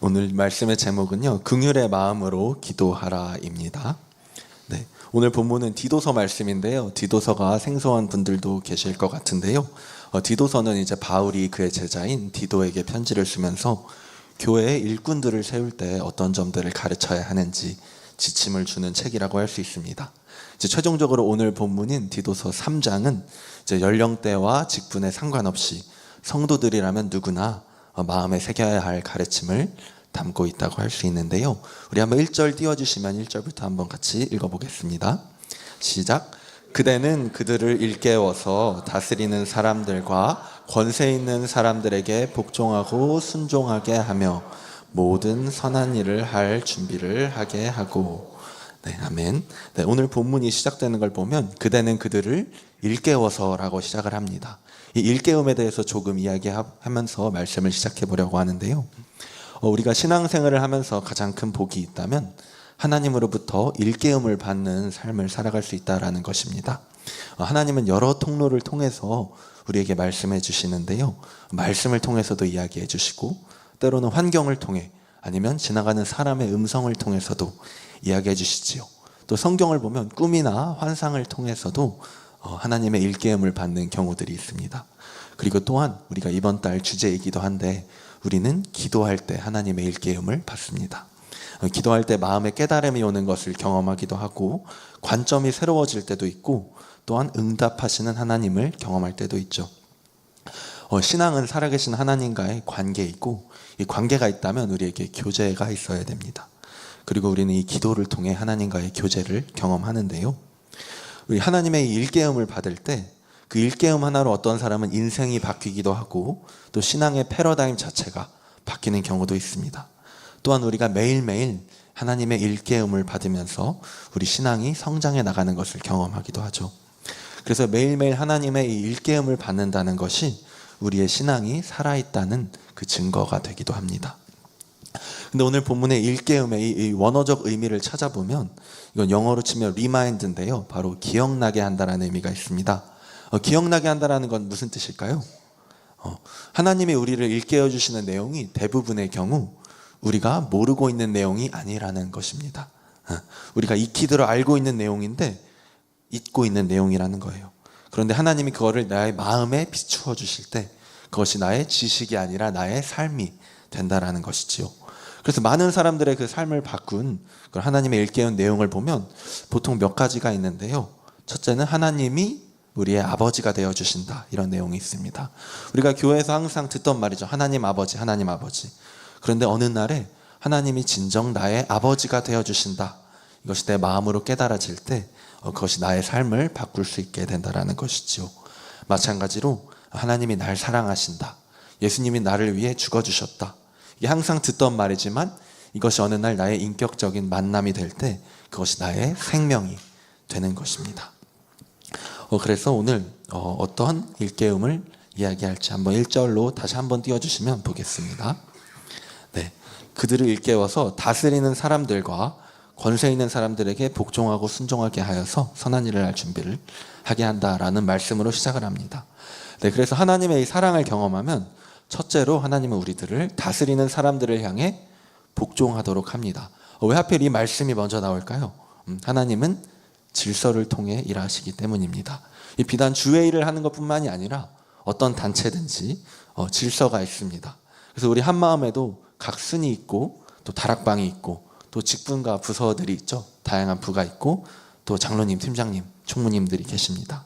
오늘 말씀의 제목은요, 긍휼의 마음으로 기도하라입니다. 네, 오늘 본문은 디도서 말씀인데요. 디도서가 생소한 분들도 계실 것 같은데요. 디도서는 이제 바울이 그의 제자인 디도에게 편지를 쓰면서 교회의 일꾼들을 세울 때 어떤 점들을 가르쳐야 하는지 지침을 주는 책이라고 할 수 있습니다. 이제 최종적으로 오늘 본문인 디도서 3장은 이제 연령대와 직분에 상관없이 성도들이라면 누구나 마음에 새겨야 할 가르침을 담고 있다고 할 수 있는데요. 우리 한번 1절 띄워주시면 1절부터 한번 같이 읽어보겠습니다. 시작. 그대는 그들을 일깨워서 다스리는 사람들과 권세 있는 사람들에게 복종하고 순종하게 하며 모든 선한 일을 할 준비를 하게 하고. 네, 아멘. 네, 오늘 본문이 시작되는 걸 보면 그대는 그들을 일깨워서라고 시작을 합니다. 이 일깨움에 대해서 조금 이야기하면서 말씀을 시작해 보려고 하는데요. 우리가 신앙생활을 하면서 가장 큰 복이 있다면 하나님으로부터 일깨움을 받는 삶을 살아갈 수 있다는 것입니다. 하나님은 여러 통로를 통해서 우리에게 말씀해 주시는데요. 말씀을 통해서도 이야기해 주시고 때로는 환경을 통해 아니면 지나가는 사람의 음성을 통해서도 이야기해 주시지요. 또 성경을 보면 꿈이나 환상을 통해서도 하나님의 일깨움을 받는 경우들이 있습니다. 그리고 또한 우리가 이번 달 주제이기도 한데 우리는 기도할 때 하나님의 일깨움을 받습니다. 기도할 때 마음에 깨달음이 오는 것을 경험하기도 하고 관점이 새로워질 때도 있고 또한 응답하시는 하나님을 경험할 때도 있죠. 신앙은 살아계신 하나님과의 관계이고 이 관계가 있다면 우리에게 교제가 있어야 됩니다. 그리고 우리는 이 기도를 통해 하나님과의 교제를 경험하는데요. 우리 하나님의 일깨움을 받을 때 그 일깨움 하나로 어떤 사람은 인생이 바뀌기도 하고 또 신앙의 패러다임 자체가 바뀌는 경우도 있습니다. 또한 우리가 매일매일 하나님의 일깨움을 받으면서 우리 신앙이 성장해 나가는 것을 경험하기도 하죠. 그래서 매일매일 하나님의 이 일깨움을 받는다는 것이 우리의 신앙이 살아있다는 그 증거가 되기도 합니다. 근데 오늘 본문의 일깨움의 이 원어적 의미를 찾아보면 이건 영어로 치면 remind인데요. 바로 기억나게 한다라는 의미가 있습니다. 기억나게 한다라는 건 무슨 뜻일까요? 하나님이 우리를 일깨워 주시는 내용이 대부분의 경우 우리가 모르고 있는 내용이 아니라는 것입니다. 우리가 익히들어 알고 있는 내용인데 잊고 있는 내용이라는 거예요. 그런데 하나님이 그거를 나의 마음에 비추어 주실 때 그것이 나의 지식이 아니라 나의 삶이 된다라는 것이지요. 그래서 많은 사람들의 그 삶을 바꾼 하나님의 일깨운 내용을 보면 보통 몇 가지가 있는데요. 첫째는 하나님이 우리의 아버지가 되어주신다, 이런 내용이 있습니다. 우리가 교회에서 항상 듣던 말이죠. 하나님 아버지, 하나님 아버지. 그런데 어느 날에 하나님이 진정 나의 아버지가 되어주신다, 이것이 내 마음으로 깨달아질 때 그것이 나의 삶을 바꿀 수 있게 된다는 것이죠. 마찬가지로 하나님이 날 사랑하신다, 예수님이 나를 위해 죽어주셨다, 이게 항상 듣던 말이지만 이것이 어느 날 나의 인격적인 만남이 될 때 그것이 나의 생명이 되는 것입니다. 그래서 오늘 어떤 일깨움을 이야기할지 한번 1절로 다시 한번 띄워주시면 보겠습니다. 네, 그들을 일깨워서 다스리는 사람들과 권세 있는 사람들에게 복종하고 순종하게 하여서 선한 일을 할 준비를 하게 한다라는 말씀으로 시작을 합니다. 네, 그래서 하나님의 이 사랑을 경험하면 첫째로 하나님은 우리들을 다스리는 사람들을 향해 복종하도록 합니다. 왜 하필 이 말씀이 먼저 나올까요? 하나님은 질서를 통해 일하시기 때문입니다. 이 비단 주의 일을 하는 것뿐만이 아니라 어떤 단체든지 질서가 있습니다. 그래서 우리 한마음에도 각 순이 있고 또 다락방이 있고 또 직분과 부서들이 있죠. 다양한 부가 있고 또 장로님, 팀장님, 총무님들이 계십니다.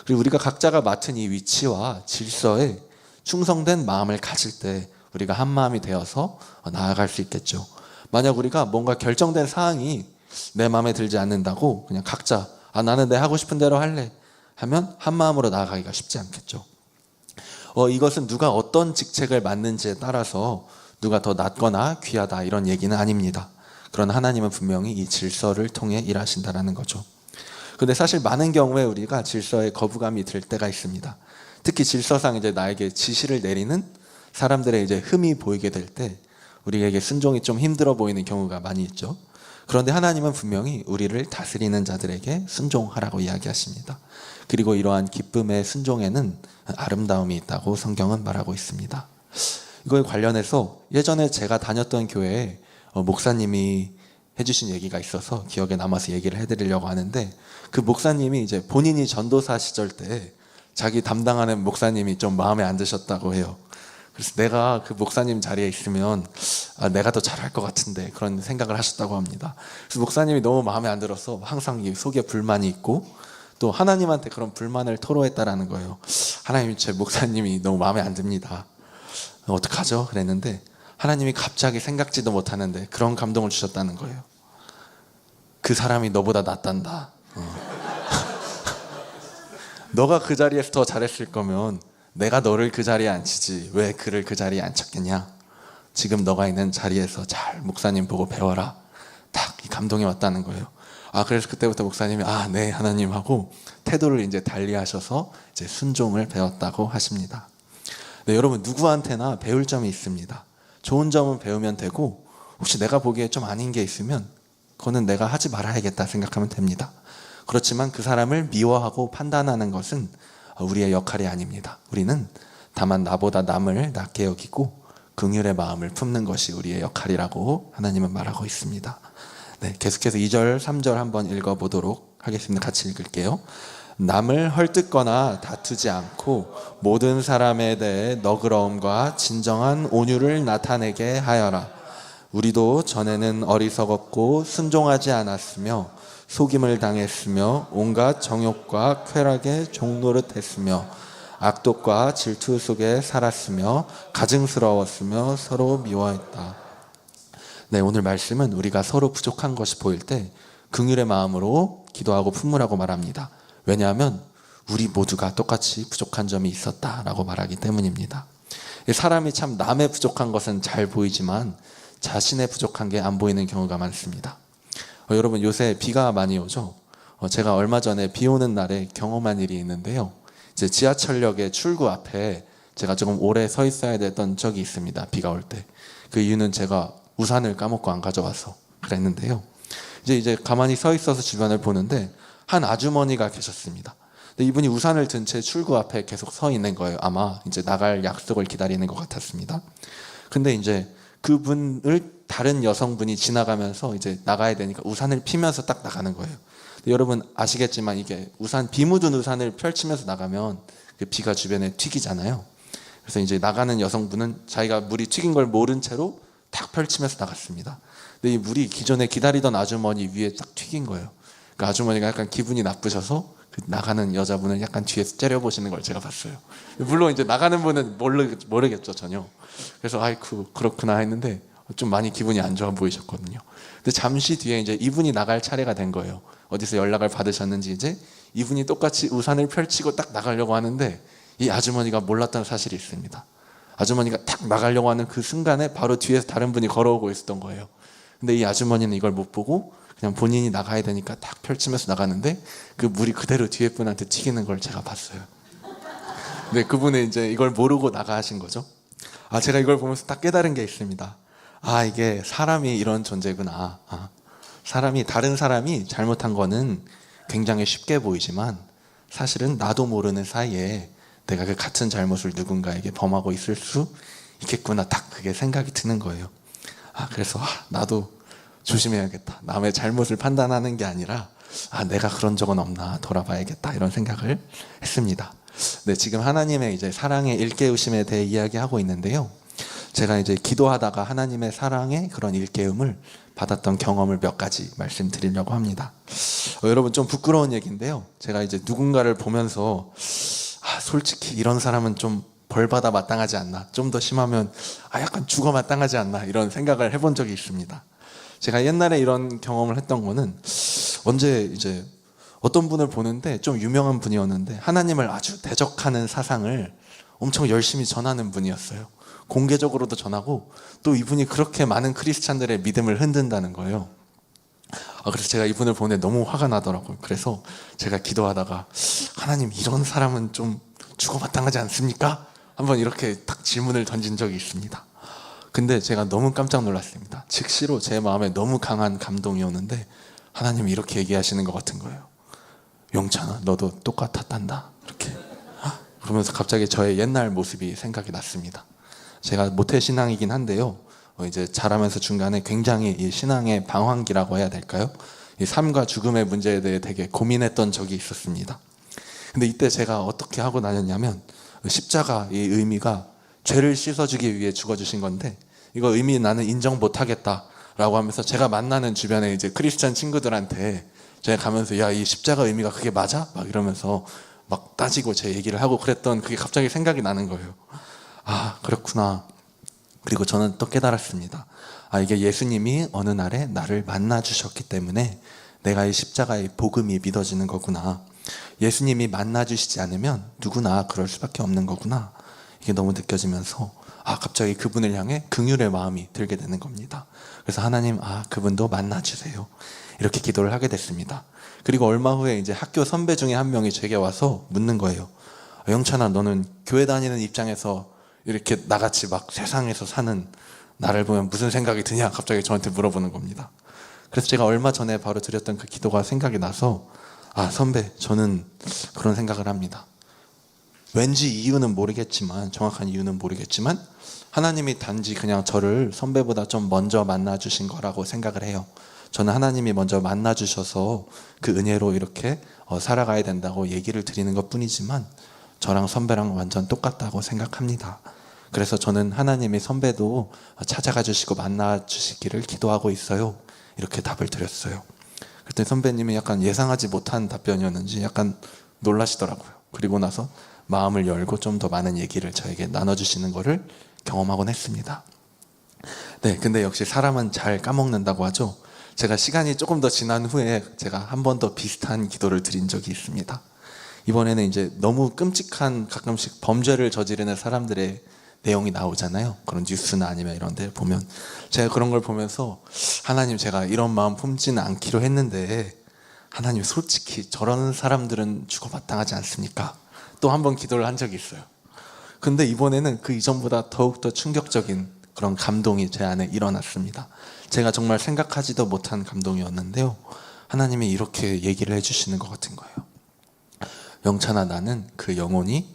그리고 우리가 각자가 맡은 이 위치와 질서에 충성된 마음을 가질 때 우리가 한 마음이 되어서 나아갈 수 있겠죠. 만약 우리가 뭔가 결정된 사항이 내 마음에 들지 않는다고 그냥 각자 나는 내 하고 싶은 대로 할래 하면 한 마음으로 나아가기가 쉽지 않겠죠. 이것은 누가 어떤 직책을 맡는지에 따라서 누가 더 낫거나 귀하다 이런 얘기는 아닙니다. 그러나 하나님은 분명히 이 질서를 통해 일하신다는 거죠. 그런데 사실 많은 경우에 우리가 질서에 거부감이 들 때가 있습니다. 특히 질서상 이제 나에게 지시를 내리는 사람들의 이제 흠이 보이게 될 때 우리에게 순종이 좀 힘들어 보이는 경우가 많이 있죠. 그런데 하나님은 분명히 우리를 다스리는 자들에게 순종하라고 이야기하십니다. 그리고 이러한 기쁨의 순종에는 아름다움이 있다고 성경은 말하고 있습니다. 이거에 관련해서 예전에 제가 다녔던 교회에 목사님이 해주신 얘기가 있어서 기억에 남아서 얘기를 해드리려고 하는데, 그 목사님이 이제 본인이 전도사 시절 때 자기 담당하는 목사님이 좀 마음에 안 드셨다고 해요. 그래서 내가 그 목사님 자리에 있으면 내가 더 잘할 것 같은데, 그런 생각을 하셨다고 합니다. 그래서 목사님이 너무 마음에 안 들어서 항상 이 속에 불만이 있고 또 하나님한테 그런 불만을 토로했다라는 거예요. 하나님, 제 목사님이 너무 마음에 안 듭니다. 어떡하죠? 그랬는데 하나님이 갑자기 생각지도 못하는데 그런 감동을 주셨다는 거예요. 그 사람이 너보다 낫단다. 너가 그 자리에서 더 잘했을 거면 내가 너를 그 자리에 앉히지 왜 그를 그 자리에 앉혔겠냐. 지금 너가 있는 자리에서 잘 목사님 보고 배워라. 딱 이 감동이 왔다는 거예요. 그래서 그때부터 목사님이 네 하나님 하고 태도를 이제 달리하셔서 이제 순종을 배웠다고 하십니다. 네, 여러분, 누구한테나 배울 점이 있습니다. 좋은 점은 배우면 되고, 혹시 내가 보기에 좀 아닌 게 있으면 그거는 내가 하지 말아야겠다 생각하면 됩니다. 그렇지만 그 사람을 미워하고 판단하는 것은 우리의 역할이 아닙니다. 우리는 다만 나보다 남을 낮게 여기고 긍휼의 마음을 품는 것이 우리의 역할이라고 하나님은 말하고 있습니다. 네, 계속해서 2절, 3절 한번 읽어보도록 하겠습니다. 같이 읽을게요. 남을 헐뜯거나 다투지 않고 모든 사람에 대해 너그러움과 진정한 온유를 나타내게 하여라. 우리도 전에는 어리석었고 순종하지 않았으며 속임을 당했으며 온갖 정욕과 쾌락에 종노릇했으며 악독과 질투 속에 살았으며 가증스러웠으며 서로 미워했다. 네, 오늘 말씀은 우리가 서로 부족한 것이 보일 때 긍휼의 마음으로 기도하고 품으라고 말합니다. 왜냐하면 우리 모두가 똑같이 부족한 점이 있었다라고 말하기 때문입니다. 사람이 참 남의 부족한 것은 잘 보이지만 자신의 부족한 게 안 보이는 경우가 많습니다. 여러분, 요새 비가 많이 오죠. 제가 얼마 전에 비 오는 날에 경험한 일이 있는데요. 이제 지하철역의 출구 앞에 제가 조금 오래 서 있어야 됐던 적이 있습니다. 비가 올 때. 그 이유는 제가 우산을 까먹고 안 가져와서 그랬는데요. 이제 가만히 서 있어서 주변을 보는데 한 아주머니가 계셨습니다. 근데 이분이 우산을 든 채 출구 앞에 계속 서 있는 거예요. 아마 이제 나갈 약속을 기다리는 것 같았습니다. 근데 이제 그분을 다른 여성분이 지나가면서 이제 나가야 되니까 우산을 피면서 딱 나가는 거예요. 근데 여러분 아시겠지만 이게 비 묻은 우산을 펼치면서 나가면 그 비가 주변에 튀기잖아요. 그래서 이제 나가는 여성분은 자기가 물이 튀긴 걸 모른 채로 딱 펼치면서 나갔습니다. 근데 이 물이 기존에 기다리던 아주머니 위에 딱 튀긴 거예요. 그 아주머니가 약간 기분이 나쁘셔서 그 나가는 여자분을 약간 뒤에서 째려보시는 걸 제가 봤어요. 물론 이제 나가는 분은 모르겠죠, 전혀. 그래서 아이쿠 그렇구나 했는데 좀 많이 기분이 안 좋아 보이셨거든요. 근데 잠시 뒤에 이제 이분이 나갈 차례가 된 거예요. 어디서 연락을 받으셨는지 이제 이분이 똑같이 우산을 펼치고 딱 나가려고 하는데 이 아주머니가 몰랐던 사실이 있습니다. 아주머니가 딱 나가려고 하는 그 순간에 바로 뒤에서 다른 분이 걸어오고 있었던 거예요. 근데 이 아주머니는 이걸 못 보고 그냥 본인이 나가야 되니까 딱 펼치면서 나가는데 그 물이 그대로 뒤에 분한테 튀기는 걸 제가 봤어요. 근데 그분은 이제 이걸 모르고 나가신 거죠. 제가 이걸 보면서 딱 깨달은 게 있습니다. 이게 사람이 이런 존재구나. 다른 사람이 잘못한 거는 굉장히 쉽게 보이지만 사실은 나도 모르는 사이에 내가 그 같은 잘못을 누군가에게 범하고 있을 수 있겠구나. 딱 그게 생각이 드는 거예요. 그래서 나도 조심해야겠다. 남의 잘못을 판단하는 게 아니라 내가 그런 적은 없나 돌아봐야겠다. 이런 생각을 했습니다. 네, 지금 하나님의 이제 사랑의 일깨우심에 대해 이야기하고 있는데요. 제가 이제 기도하다가 하나님의 사랑의 그런 일깨움을 받았던 경험을 몇 가지 말씀드리려고 합니다. 여러분 좀 부끄러운 얘기인데요. 제가 이제 누군가를 보면서 솔직히 이런 사람은 좀 벌받아 마땅하지 않나, 좀 더 심하면 약간 죽어 마땅하지 않나 이런 생각을 해본 적이 있습니다. 제가 옛날에 이런 경험을 했던 거는 언제 이제 어떤 분을 보는데 좀 유명한 분이었는데 하나님을 아주 대적하는 사상을 엄청 열심히 전하는 분이었어요. 공개적으로도 전하고 또 이분이 그렇게 많은 크리스찬들의 믿음을 흔든다는 거예요. 그래서 제가 이분을 보는데 너무 화가 나더라고요. 그래서 제가 기도하다가 하나님, 이런 사람은 좀 죽어 마땅하지 않습니까? 한번 이렇게 딱 질문을 던진 적이 있습니다. 근데 제가 너무 깜짝 놀랐습니다. 즉시로 제 마음에 너무 강한 감동이 오는데 하나님이 이렇게 얘기하시는 것 같은 거예요. 용찬아, 너도 똑같았단다. 이렇게. 그러면서 갑자기 저의 옛날 모습이 생각이 났습니다. 제가 모태 신앙이긴 한데요. 이제 자라면서 중간에 굉장히 이 신앙의 방황기라고 해야 될까요? 이 삶과 죽음의 문제에 대해 되게 고민했던 적이 있었습니다. 근데 이때 제가 어떻게 하고 다녔냐면 십자가 이 의미가 죄를 씻어주기 위해 죽어주신 건데 이거 의미 나는 인정 못하겠다라고 하면서 제가 만나는 주변에 이제 크리스찬 친구들한테 제가 가면서 야, 이 십자가 의미가 그게 맞아? 막 이러면서 막 따지고 제 얘기를 하고 그랬던 그게 갑자기 생각이 나는 거예요. 아, 그렇구나. 그리고 저는 또 깨달았습니다. 아, 이게 예수님이 어느 날에 나를 만나 주셨기 때문에 내가 이 십자가의 복음이 믿어지는 거구나. 예수님이 만나 주시지 않으면 누구나 그럴 수밖에 없는 거구나. 이게 너무 느껴지면서 아, 갑자기 그분을 향해 긍휼의 마음이 들게 되는 겁니다. 그래서 하나님, 아, 그분도 만나 주세요. 이렇게 기도를 하게 됐습니다. 그리고 얼마 후에 이제 학교 선배 중에 한 명이 제게 와서 묻는 거예요. 영찬아, 너는 교회 다니는 입장에서 이렇게 나같이 막 세상에서 사는 나를 보면 무슨 생각이 드냐? 갑자기 저한테 물어보는 겁니다. 그래서 제가 얼마 전에 바로 드렸던 그 기도가 생각이 나서 아, 선배, 저는 그런 생각을 합니다. 왠지 이유는 모르겠지만, 정확한 이유는 모르겠지만 하나님이 단지 그냥 저를 선배보다 좀 먼저 만나주신 거라고 생각을 해요. 저는 하나님이 먼저 만나주셔서 그 은혜로 이렇게 살아가야 된다고 얘기를 드리는 것 뿐이지만 저랑 선배랑 완전 똑같다고 생각합니다. 그래서 저는 하나님이 선배도 찾아가 주시고 만나 주시기를 기도하고 있어요. 이렇게 답을 드렸어요. 그때 선배님이 약간 예상하지 못한 답변이었는지 약간 놀라시더라고요. 그리고 나서 마음을 열고 좀 더 많은 얘기를 저에게 나눠주시는 거를 경험하곤 했습니다. 네, 근데 역시 사람은 잘 까먹는다고 하죠. 제가 시간이 조금 더 지난 후에 제가 한 번 더 비슷한 기도를 드린 적이 있습니다. 이번에는 이제 너무 끔찍한 가끔씩 범죄를 저지르는 사람들의 내용이 나오잖아요. 그런 뉴스나 아니면 이런 데 보면 제가 그런 걸 보면서 하나님, 제가 이런 마음 품지는 않기로 했는데 하나님, 솔직히 저런 사람들은 죽어마땅하지 않습니까? 또 한 번 기도를 한 적이 있어요. 근데 이번에는 그 이전보다 더욱더 충격적인 그런 감동이 제 안에 일어났습니다. 제가 정말 생각하지도 못한 감동이었는데요. 하나님이 이렇게 얘기를 해주시는 것 같은 거예요. 영찬아, 나는 그 영혼이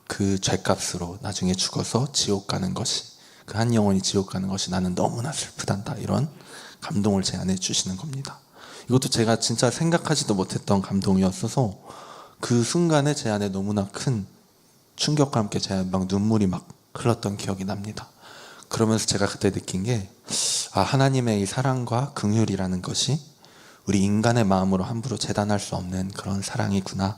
그 죄값으로 나중에 죽어서 지옥 가는 것이, 그 한 영혼이 지옥 가는 것이 나는 너무나 슬프단다. 이런 감동을 제 안에 주시는 겁니다. 이것도 제가 진짜 생각하지도 못했던 감동이었어서 그 순간에 제 안에 너무나 큰 충격과 함께 제 막 눈물이 막 흘렀던 기억이 납니다. 그러면서 제가 그때 느낀 게 아, 하나님의 이 사랑과 긍휼이라는 것이 우리 인간의 마음으로 함부로 재단할 수 없는 그런 사랑이구나,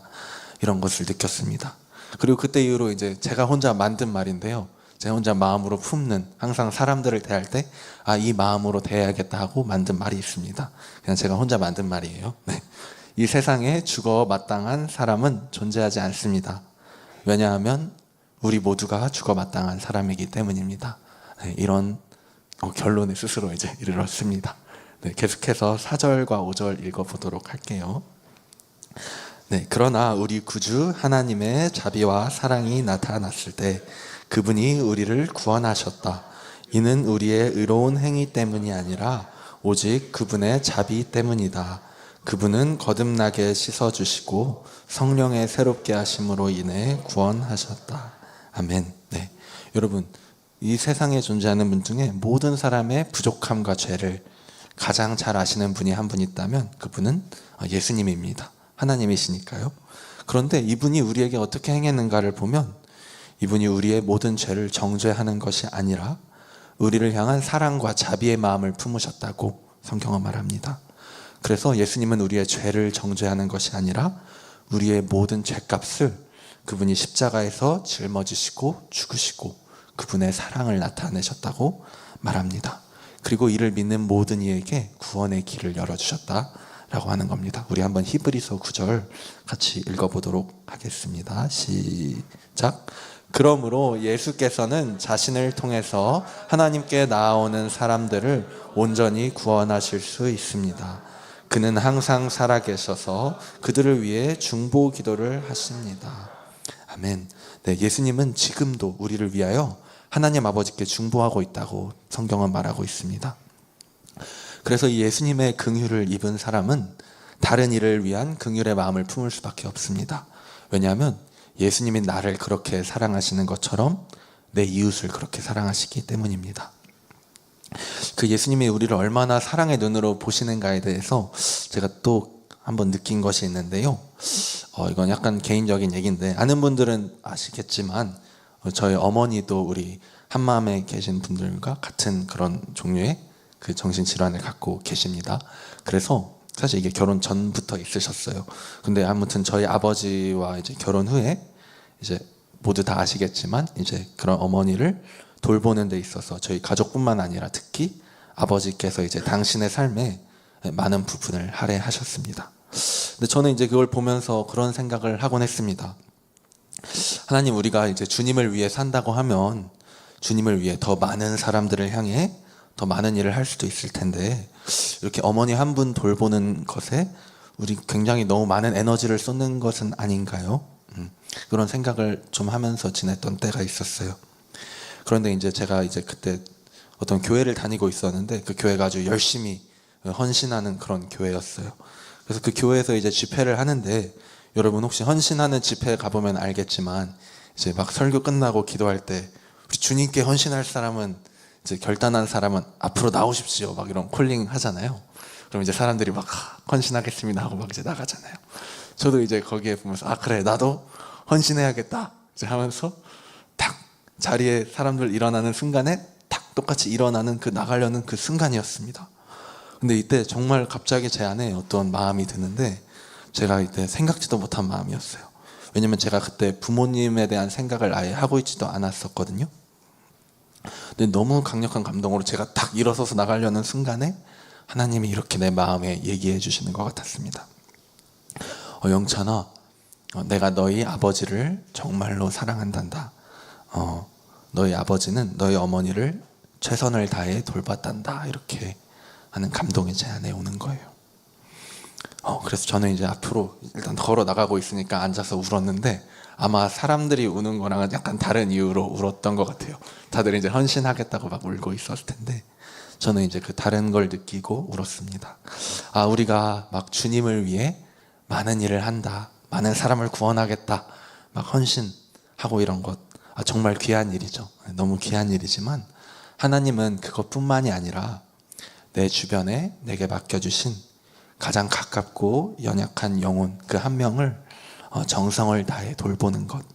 이런 것을 느꼈습니다. 그리고 그때 이후로 이제 제가 혼자 만든 말인데요. 제가 혼자 마음으로 품는, 항상 사람들을 대할 때 아, 이 마음으로 대해야겠다 하고 만든 말이 있습니다. 그냥 제가 혼자 만든 말이에요. 네. 이 세상에 죽어 마땅한 사람은 존재하지 않습니다. 왜냐하면 우리 모두가 죽어 마땅한 사람이기 때문입니다. 네, 이런 결론에 스스로 이제 이르렀습니다. 네, 계속해서 4절과 5절 읽어보도록 할게요. 네, 그러나 우리 구주 하나님의 자비와 사랑이 나타났을 때 그분이 우리를 구원하셨다. 이는 우리의 의로운 행위 때문이 아니라 오직 그분의 자비 때문이다. 그분은 거듭나게 씻어주시고 성령의 새롭게 하심으로 인해 구원하셨다. 아멘. 네, 여러분, 이 세상에 존재하는 분 중에 모든 사람의 부족함과 죄를 가장 잘 아시는 분이 한 분 있다면 그분은 예수님입니다. 하나님이시니까요. 그런데 이분이 우리에게 어떻게 행했는가를 보면 이분이 우리의 모든 죄를 정죄하는 것이 아니라 우리를 향한 사랑과 자비의 마음을 품으셨다고 성경은 말합니다. 그래서 예수님은 우리의 죄를 정죄하는 것이 아니라 우리의 모든 죄값을 그분이 십자가에서 짊어지시고 죽으시고 그분의 사랑을 나타내셨다고 말합니다. 그리고 이를 믿는 모든 이에게 구원의 길을 열어주셨다라고 하는 겁니다. 우리 한번 히브리서 9절 같이 읽어보도록 하겠습니다. 시작. 그러므로 예수께서는 자신을 통해서 하나님께 나아오는 사람들을 온전히 구원하실 수 있습니다. 그는 항상 살아계셔서 그들을 위해 중보 기도를 하십니다. 아멘. 네, 예수님은 지금도 우리를 위하여 하나님 아버지께 중보하고 있다고 성경은 말하고 있습니다. 그래서 이 예수님의 긍휼을 입은 사람은 다른 이를 위한 긍휼의 마음을 품을 수밖에 없습니다. 왜냐하면 예수님이 나를 그렇게 사랑하시는 것처럼 내 이웃을 그렇게 사랑하시기 때문입니다. 그 예수님이 우리를 얼마나 사랑의 눈으로 보시는가에 대해서 제가 또 한번 느낀 것이 있는데요. 이건 약간 개인적인 얘기인데 아는 분들은 아시겠지만 저희 어머니도 우리 한마음에 계신 분들과 같은 그런 종류의 그 정신질환을 갖고 계십니다. 그래서 사실 이게 결혼 전부터 있으셨어요. 근데 아무튼 저희 아버지와 이제 결혼 후에 이제 모두 다 아시겠지만 이제 그런 어머니를 돌보는 데 있어서 저희 가족뿐만 아니라 특히 아버지께서 이제 당신의 삶에 많은 부분을 할애하셨습니다. 근데 저는 이제 그걸 보면서 그런 생각을 하곤 했습니다. 하나님, 우리가 이제 주님을 위해 산다고 하면 주님을 위해 더 많은 사람들을 향해 더 많은 일을 할 수도 있을 텐데 이렇게 어머니 한 분 돌보는 것에 우리 굉장히 너무 많은 에너지를 쏟는 것은 아닌가요? 그런 생각을 좀 하면서 지냈던 때가 있었어요. 그런데 이제 제가 이제 그때 어떤 교회를 다니고 있었는데 그 교회가 아주 열심히 헌신하는 그런 교회였어요. 그래서 그 교회에서 이제 집회를 하는데 여러분 혹시 헌신하는 집회 가보면 알겠지만 이제 막 설교 끝나고 기도할 때 우리 주님께 헌신할 사람은 이제 결단한 사람은 앞으로 나오십시오 막 이런 콜링 하잖아요. 그럼 이제 사람들이 막 헌신하겠습니다 하고 막 이제 나가잖아요. 저도 이제 거기에 보면서 그래 나도 헌신해야겠다 이제 하면서 딱 자리에 사람들 일어나는 순간에 딱 똑같이 일어나는 그 나가려는 그 순간이었습니다. 근데 이때 정말 갑자기 제 안에 어떤 마음이 드는데 제가 이때 생각지도 못한 마음이었어요. 왜냐면 제가 그때 부모님에 대한 생각을 아예 하고 있지도 않았었거든요. 근데 너무 강력한 감동으로 제가 딱 일어서서 나가려는 순간에 하나님이 이렇게 내 마음에 얘기해 주시는 것 같았습니다. 영찬아, 내가 너희 아버지를 정말로 사랑한단다. 너희 아버지는 너희 어머니를 최선을 다해 돌봤단다. 이렇게 하는 감동이 제 안에 오는 거예요. 그래서 저는 이제 앞으로 일단 걸어 나가고 있으니까 앉아서 울었는데 아마 사람들이 우는 거랑은 약간 다른 이유로 울었던 것 같아요. 다들 이제 헌신하겠다고 막 울고 있었을 텐데 저는 이제 그 다른 걸 느끼고 울었습니다. 우리가 막 주님을 위해 많은 일을 한다, 많은 사람을 구원하겠다, 막 헌신하고 이런 것 정말 귀한 일이죠. 너무 귀한 일이지만 하나님은 그것뿐만이 아니라 내 주변에 내게 맡겨주신 가장 가깝고 연약한 영혼 그 한 명을 정성을 다해 돌보는 것,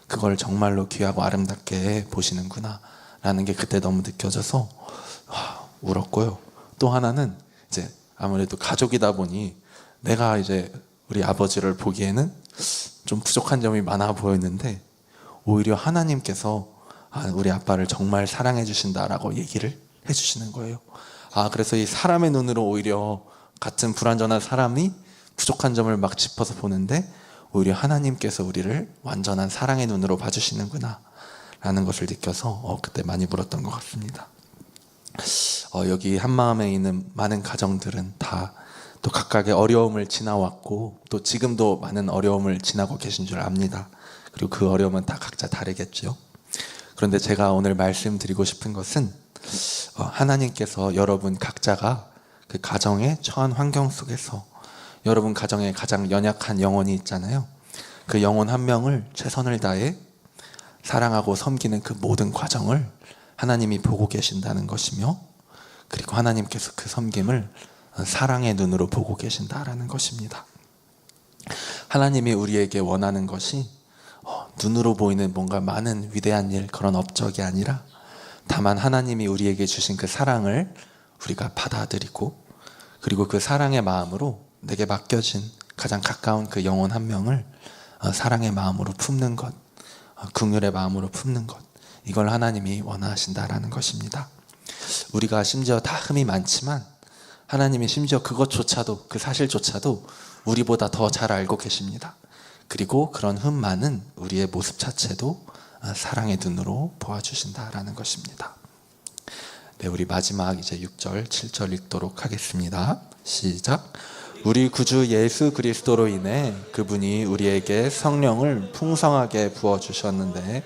그걸 정말로 귀하고 아름답게 보시는구나 라는 게 그때 너무 느껴져서 울었고요. 또 하나는 이제 아무래도 가족이다 보니 내가 이제 우리 아버지를 보기에는 좀 부족한 점이 많아 보였는데 오히려 하나님께서 우리 아빠를 정말 사랑해 주신다라고 얘기를 해 주시는 거예요. 그래서 이 사람의 눈으로 오히려 같은 불완전한 사람이 부족한 점을 막 짚어서 보는데 오히려 하나님께서 우리를 완전한 사랑의 눈으로 봐주시는구나 라는 것을 느껴서 그때 많이 울었던 것 같습니다. 여기 한마음에 있는 많은 가정들은 다 또 각각의 어려움을 지나왔고 또 지금도 많은 어려움을 지나고 계신 줄 압니다. 그리고 그 어려움은 다 각자 다르겠죠. 그런데 제가 오늘 말씀드리고 싶은 것은 하나님께서 여러분 각자가 그 가정의 처한 환경 속에서 여러분 가정에 가장 연약한 영혼이 있잖아요. 그 영혼 한 명을 최선을 다해 사랑하고 섬기는 그 모든 과정을 하나님이 보고 계신다는 것이며 그리고 하나님께서 그 섬김을 사랑의 눈으로 보고 계신다라는 것입니다. 하나님이 우리에게 원하는 것이 눈으로 보이는 뭔가 많은 위대한 일, 그런 업적이 아니라 다만 하나님이 우리에게 주신 그 사랑을 우리가 받아들이고 그리고 그 사랑의 마음으로 내게 맡겨진 가장 가까운 그 영혼 한 명을 사랑의 마음으로 품는 것, 긍휼의 마음으로 품는 것, 이걸 하나님이 원하신다라는 것입니다. 우리가 심지어 다 흠이 많지만 하나님이 심지어 그것조차도, 그 사실조차도 우리보다 더 잘 알고 계십니다. 그리고 그런 흠 많은 우리의 모습 자체도 사랑의 눈으로 보아주신다라는 것입니다. 네, 우리 마지막 이제 6절, 7절 읽도록 하겠습니다. 시작. 우리 구주 예수 그리스도로 인해 그분이 우리에게 성령을 풍성하게 부어주셨는데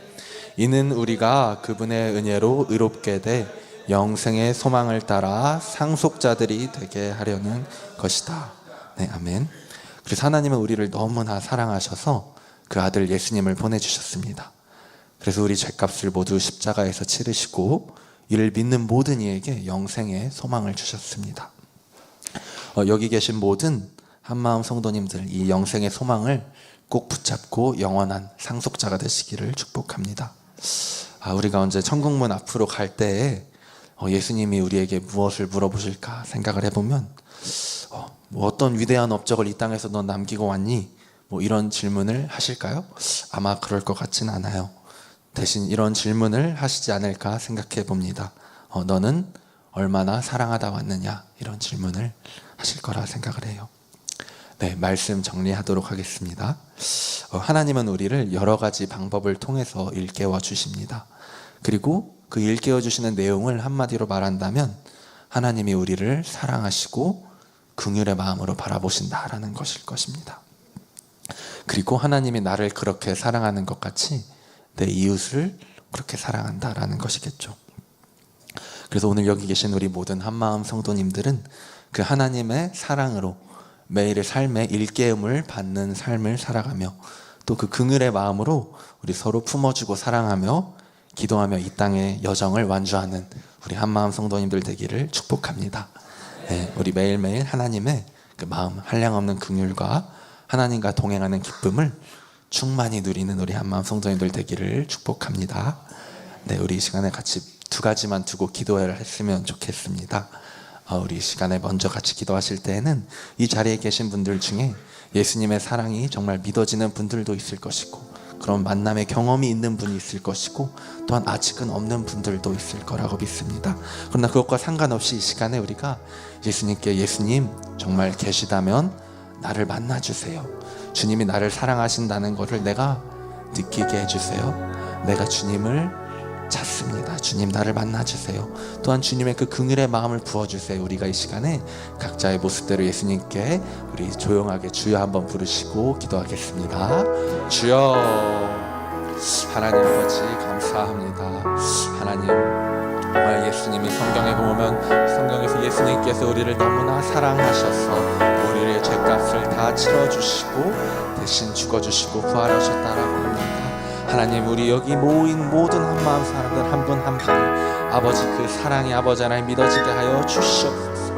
이는 우리가 그분의 은혜로 의롭게 돼 영생의 소망을 따라 상속자들이 되게 하려는 것이다. 네, 아멘. 그래서 하나님은 우리를 너무나 사랑하셔서 그 아들 예수님을 보내주셨습니다. 그래서 우리 죄값을 모두 십자가에서 치르시고 이를 믿는 모든 이에게 영생의 소망을 주셨습니다. 여기 계신 모든 한마음 성도님들, 이 영생의 소망을 꼭 붙잡고 영원한 상속자가 되시기를 축복합니다. 우리가 언제 천국문 앞으로 갈 때에 예수님이 우리에게 무엇을 물어보실까 생각을 해보면 뭐 어떤 위대한 업적을 이 땅에서 너 남기고 왔니? 뭐 이런 질문을 하실까요? 아마 그럴 것 같진 않아요. 대신 이런 질문을 하시지 않을까 생각해 봅니다. 너는 얼마나 사랑하다 왔느냐? 이런 질문을 하실 거라 생각을 해요. 네, 말씀 정리하도록 하겠습니다. 하나님은 우리를 여러 가지 방법을 통해서 일깨워 주십니다. 그리고 그 일깨워 주시는 내용을 한마디로 말한다면 하나님이 우리를 사랑하시고 긍휼의 마음으로 바라보신다라는 것일 것입니다. 그리고 하나님이 나를 그렇게 사랑하는 것 같이 내 이웃을 그렇게 사랑한다라는 것이겠죠. 그래서 오늘 여기 계신 우리 모든 한마음 성도님들은 그 하나님의 사랑으로 매일의 삶에 일깨움을 받는 삶을 살아가며 또 그 긍휼의 마음으로 우리 서로 품어주고 사랑하며 기도하며 이 땅의 여정을 완주하는 우리 한마음 성도님들 되기를 축복합니다. 네, 우리 매일매일 하나님의 그 마음 한량없는 긍휼과 하나님과 동행하는 기쁨을 충만히 누리는 우리 한마음 성도님들 되기를 축복합니다. 네, 우리 이 시간에 같이 두 가지만 두고 기도를 했으면 좋겠습니다. 우리 이 시간에 먼저 같이 기도하실 때에는 이 자리에 계신 분들 중에 예수님의 사랑이 정말 믿어지는 분들도 있을 것이고 그런 만남의 경험이 있는 분이 있을 것이고 또한 아직은 없는 분들도 있을 거라고 믿습니다. 그러나 그것과 상관없이 이 시간에 우리가 예수님께 예수님 정말 계시다면 나를 만나주세요. 주님이 나를 사랑하신다는 것을 내가 느끼게 해주세요. 내가 주님을 찾습니다. 주님 나를 만나주세요. 또한 주님의 그 긍휼의 마음을 부어주세요. 우리가 이 시간에 각자의 모습대로 예수님께 우리 조용하게 주여 한번 부르시고 기도하겠습니다. 주여. 하나님 아버지 감사합니다. 하나님 정말 예수님이 성경에 보면 성경에서 예수님께서 우리를 너무나 사랑하셔서 우리의 죄값을 다 치러주시고 대신 죽어주시고 부활하셨다라고 합니다. 하나님 우리 여기 모인 모든 한마음 사람들 한 분 한 분이 아버지 그 사랑이 아버지 하나님 믿어지게 하여 주시옵소서.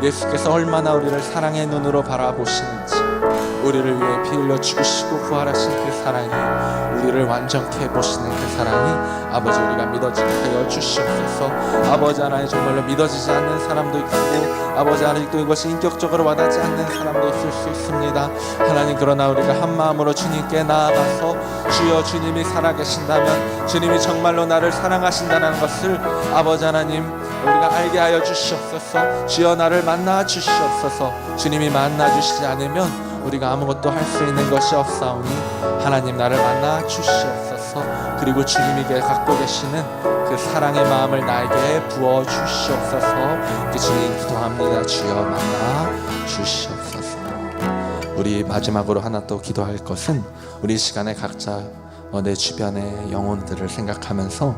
예수께서 얼마나 우리를 사랑의 눈으로 바라보시는지 우리를 위해 피 흘려 죽으시고 부활하신 그 사랑이 우리를 완전케 해보시는 그 사랑이 아버지 우리가 믿어지게 하여 주시옵소서. 아버지 하나님 정말로 믿어지지 않는 사람도 있고 아버지 아직도 이것이 인격적으로 와닿지 않는 사람도 있을 수 있습니다. 하나님 그러나 우리가 한 마음으로 주님께 나아가서 주여 주님이 살아계신다면 주님이 정말로 나를 사랑하신다는 것을 아버지 하나님 우리가 알게 하여 주시옵소서. 주여 나를 만나 주시옵소서. 주님이 만나 주시지 않으면 우리가 아무것도 할 수 있는 것이 없사오니 하나님 나를 만나 주시옵소서. 그리고 주님에게 갖고 계시는 그 사랑의 마음을 나에게 부어 주시옵소서. 그 주님 기도합니다. 주여 만나 주시옵소서. 우리 마지막으로 하나 또 기도할 것은 우리 시간에 각자 내 주변의 영혼들을 생각하면서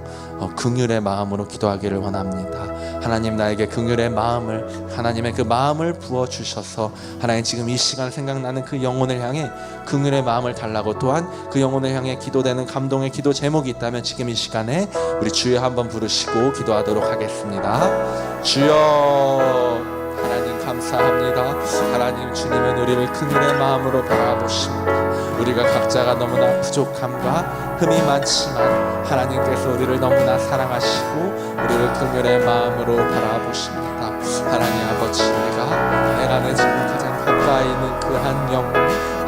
긍휼의 마음으로 기도하기를 원합니다. 하나님 나에게 긍휼의 마음을 하나님의 그 마음을 부어주셔서 하나님 지금 이 시간 생각나는 그 영혼을 향해 긍휼의 마음을 달라고 또한 그 영혼을 향해 기도되는 감동의 기도 제목이 있다면 지금 이 시간에 우리 주여 한번 부르시고 기도하도록 하겠습니다. 주여 하나님 감사합니다. 하나님 주님은 우리를 긍휼의 마음으로 바라보십니다. 우리가 각자가 너무나 부족함과 흠이 많지만 하나님께서 우리를 너무나 사랑하시고 우리를 긍휼의 마음으로 바라보십니다. 하나님 아버지 내가 내 지금 가장 가까이 있는 그 한 영혼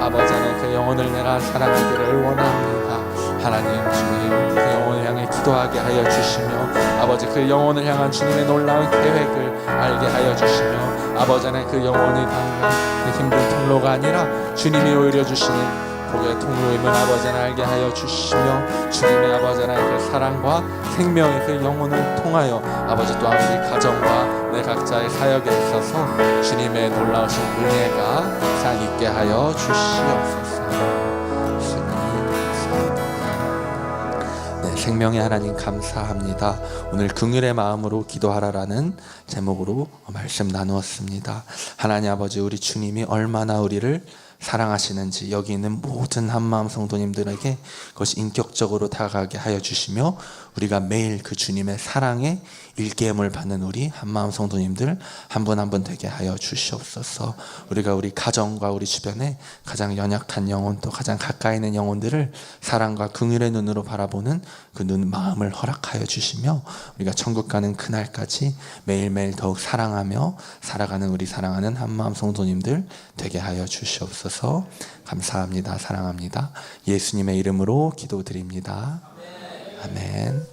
아버지 하나님 그 영혼을 내가 사랑하기를 원합니다. 하나님 주님 그 영혼을 향해 기도하게 하여 주시며 아버지 그 영혼을 향한 주님의 놀라운 계획을 알게 하여 주시며 아버지 하나님 그 영혼이 당한 그 힘든 통로가 아니라 주님이 오히려 주시는 복의 통로임을 아버지 하나님 알게 하여 주시며 주님의 아버지 하나님 그 사랑과 생명의 그 영혼을 통하여 아버지 또한 우리 가정과 내 각자의 사역에 있어서 주님의 놀라우신 은혜가 상 있게 하여 주시옵소서. 생명의 하나님 감사합니다. 오늘 긍휼의 마음으로 기도하라라는 제목으로 말씀 나누었습니다. 하나님 아버지 우리 주님이 얼마나 우리를 사랑하시는지 여기 있는 모든 한마음 성도님들에게 그것이 인격적 적극적으로 다가가게 하여 주시며 우리가 매일 그 주님의 사랑에 일깨움을 받는 우리 한마음 성도님들 한 분 한 분 되게 하여 주시옵소서. 우리가 우리 가정과 우리 주변에 가장 연약한 영혼 또 가장 가까이 있는 영혼들을 사랑과 긍휼의 눈으로 바라보는 그 눈 마음을 허락하여 주시며 우리가 천국 가는 그날까지 매일매일 더욱 사랑하며 살아가는 우리 사랑하는 한마음 성도님들 되게 하여 주시옵소서. 감사합니다. 사랑합니다. 예수님의 이름으로 기도드립니다. 아멘.